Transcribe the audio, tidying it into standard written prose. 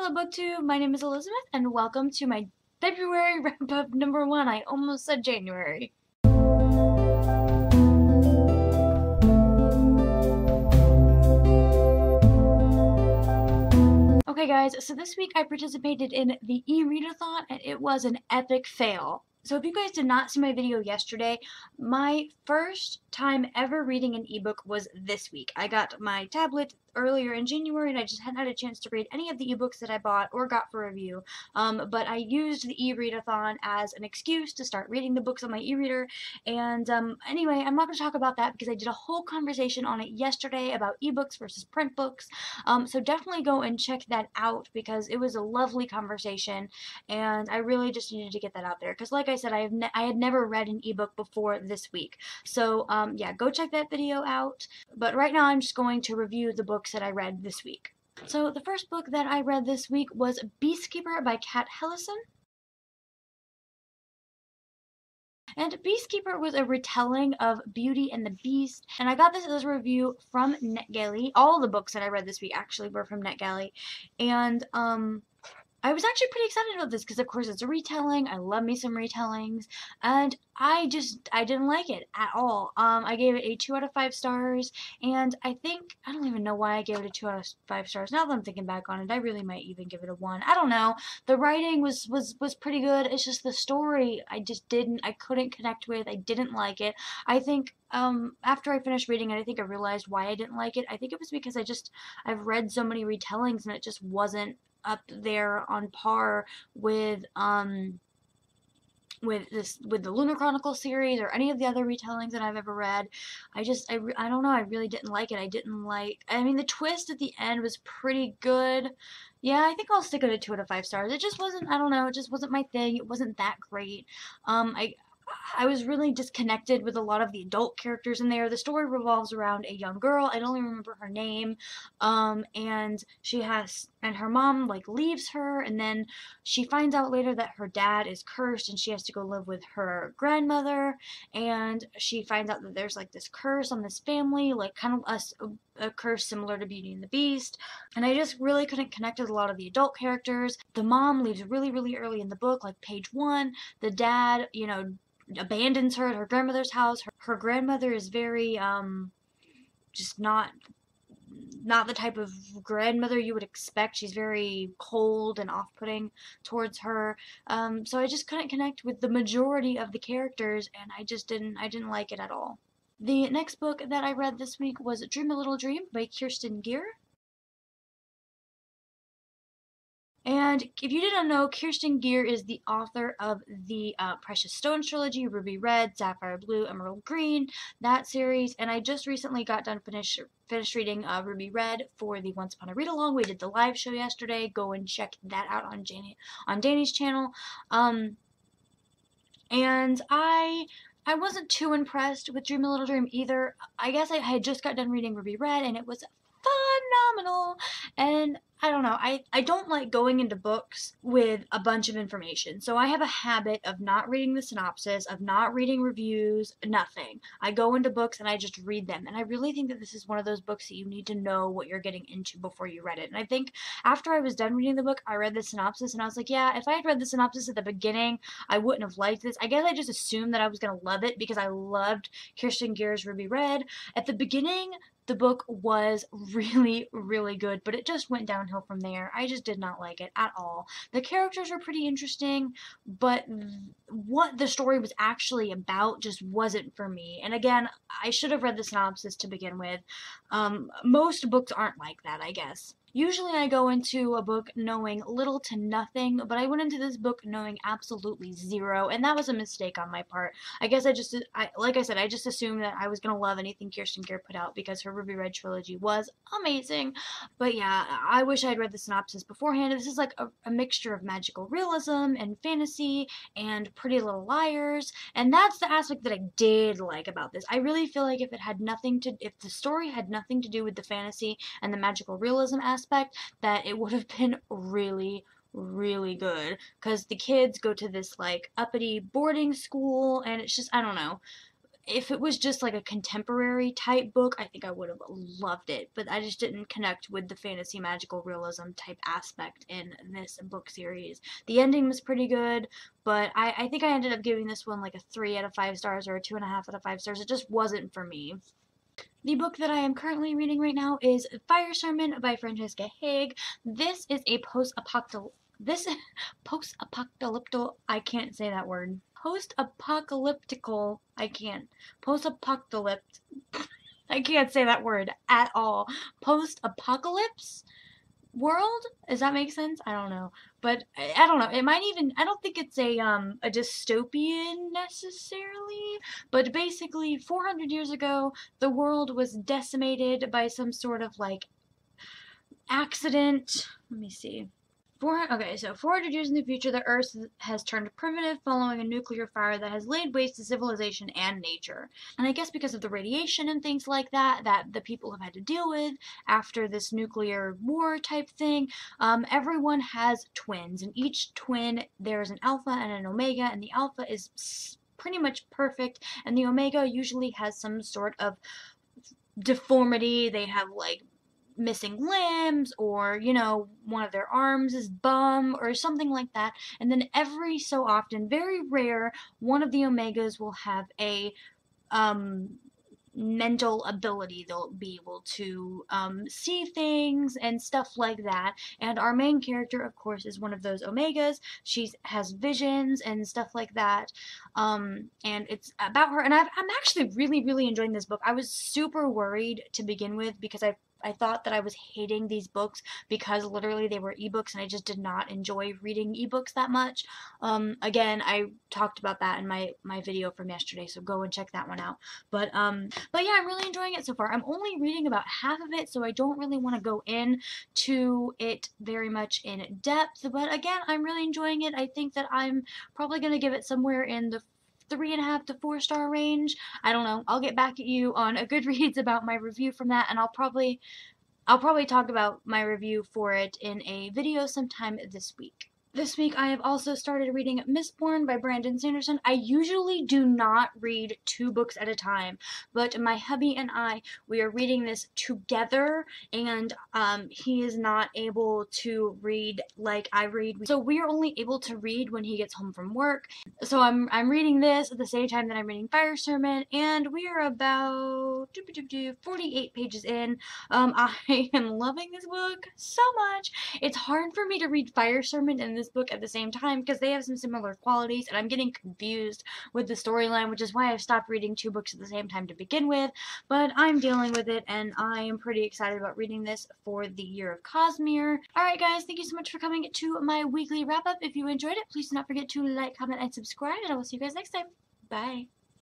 Hello BookTube, my name is Elizabeth and welcome to my February wrap-up #1. I almost said January. Okay guys, so this week I participated in the e-readathon and it was an epic fail. So if you guys did not see my video yesterday, my first time ever reading an ebook was this week. I got my tablet earlier in January and I just hadn't had a chance to read any of the ebooks that I bought or got for review. But I used the e-readathon as an excuse to start reading the books on my e-reader. And anyway, I'm not going to talk about that because I did a whole conversation on it yesterday about ebooks versus print books. So definitely go and check that out because it was a lovely conversation and I really just needed to get that out there because like I said, I had never read an ebook before this week. So yeah, go check that video out. But right now I'm just going to review the books that I read this week. So the first book that I read this week was Beastkeeper by Kat Hellison. And Beastkeeper was a retelling of Beauty and the Beast, and I got this as a review from Netgalley. All the books that I read this week actually were from Netgalley, and I was actually pretty excited about this because of course it's a retelling. I love me some retellings, and I didn't like it at all. I gave it a 2 out of 5 stars, and I don't even know why I gave it a 2 out of 5 stars. Now that I'm thinking back on it, I really might even give it a 1. I don't know. The writing was pretty good. It's just the story I couldn't connect with. I didn't like it. I think after I finished reading it, I think I realized why I didn't like it. I think it was because I've read so many retellings and it just wasn't up there on par with the Lunar Chronicle series or any of the other retellings that I've ever read. I don't know, I really didn't like it. I mean, the twist at the end was pretty good. Yeah, I think I'll stick it at 2 out of 5 stars. It just wasn't, I don't know, it just wasn't my thing. It wasn't that great. I was really disconnected with a lot of the adult characters in there. The story revolves around a young girl. I don't even remember her name. And her mom like leaves her, and then she finds out later that her dad is cursed and she has to go live with her grandmother, and she finds out that there's like this curse on this family, like kind of a curse similar to Beauty and the Beast, and I just really couldn't connect with a lot of the adult characters. The mom leaves really, really early in the book, like page 1. The dad, abandons her at her grandmother's house. Her grandmother is very, just not the type of grandmother you would expect. She's very cold and off-putting towards her. So I just couldn't connect with the majority of the characters, and I didn't like it at all. The next book that I read this week was Dream a Little Dream by Kirsten Gier. And if you didn't know, Kirsten Gier is the author of the Precious Stones trilogy, Ruby Red, Sapphire Blue, Emerald Green, that series. And I just recently got done finished reading Ruby Red for the Once Upon a Read Along. We did the live show yesterday. Go and check that out on Danny's channel. And I wasn't too impressed with Dream a Little Dream either. I guess I had just got done reading Ruby Red and it was phenomenal, and I don't know, I don't like going into books with a bunch of information, so I have a habit of not reading the synopsis, of not reading reviews, nothing. I go into books and I just read them, and I really think that this is one of those books that you need to know what you're getting into before you read it. And I think after I was done reading the book, I read the synopsis and I was like, yeah, if I had read the synopsis at the beginning, I wouldn't have liked this. I guess I just assumed that I was going to love it because I loved Kirsten Gier's Ruby Red. At the beginning, the book was really, really good, but it just went downhill from there. I just did not like it at all. The characters were pretty interesting, but what the story was actually about just wasn't for me. And again, I should have read the synopsis to begin with. Most books aren't like that, I guess. Usually I go into a book knowing little to nothing, but I went into this book knowing absolutely zero, and that was a mistake on my part. I guess like I said, I just assumed that I was going to love anything Kirsten Gier put out because her Ruby Red trilogy was amazing. But yeah, I wish I had read the synopsis beforehand. This is like a mixture of magical realism and fantasy and Pretty Little Liars, and that's the aspect that I did like about this. I really feel like if the story had nothing to do with the fantasy and the magical realism aspect, that it would have been really, really good, because the kids go to this like uppity boarding school and it's just, I don't know, if it was just like a contemporary type book, I think I would have loved it, but I just didn't connect with the fantasy magical realism type aspect in this book series. The ending was pretty good, but I think I ended up giving this one like a 3 out of 5 stars or a 2.5 out of 5 stars. It just wasn't for me. The book that I am currently reading right now is Fire Sermon by Francesca Haig. This is a post-apocalyptic, I can't say that word. Post-apocalyptical, I can't. Post-apocalyptic, I can't say that word at all. Post-apocalypse world? Does that make sense? I don't know. But I don't know. It might even, I don't think it's a dystopian necessarily, but basically 400 years ago the world was decimated by some sort of like accident. Let me see. So 400 years in the future, the Earth has turned primitive following a nuclear fire that has laid waste to civilization and nature. And I guess because of the radiation and things like that, that the people have had to deal with after this nuclear war type thing, everyone has twins. And each twin, there's an alpha and an omega, and the alpha is pretty much perfect, and the omega usually has some sort of deformity. They have like missing limbs, or one of their arms is bum or something like that. And then every so often, very rare, one of the omegas will have a mental ability. They'll be able to see things and stuff like that. And our main character, of course, is one of those omegas. She has visions and stuff like that. And it's about her. And I'm actually really, really enjoying this book. I was super worried to begin with because I thought that I was hating these books because literally they were ebooks and I just did not enjoy reading ebooks that much. Again, I talked about that in my video from yesterday, so go and check that one out. But yeah, I'm really enjoying it so far. I'm only reading about half of it, so I don't really want to go into it very much in depth. But again, I'm really enjoying it. I think that I'm probably going to give it somewhere in the 3.5 to 4 star range. I don't know. I'll get back at you on a Goodreads about my review from that, and I'll probably talk about my review for it in a video sometime this week. This week I have also started reading Mistborn by Brandon Sanderson. I usually do not read 2 books at a time, but my hubby and we are reading this together, and he is not able to read like I read. So we are only able to read when he gets home from work. So I'm reading this at the same time that I'm reading Fire Sermon, and we are about 48 pages in. I am loving this book so much. It's hard for me to read Fire Sermon and this book at the same time because they have some similar qualities, and I'm getting confused with the storyline, which is why I've stopped reading 2 books at the same time to begin with. But I'm dealing with it, and I am pretty excited about reading this for the year of Cosmere. Alright guys, thank you so much for coming to my weekly wrap-up. If you enjoyed it, please do not forget to like, comment, and subscribe, and I will see you guys next time. Bye.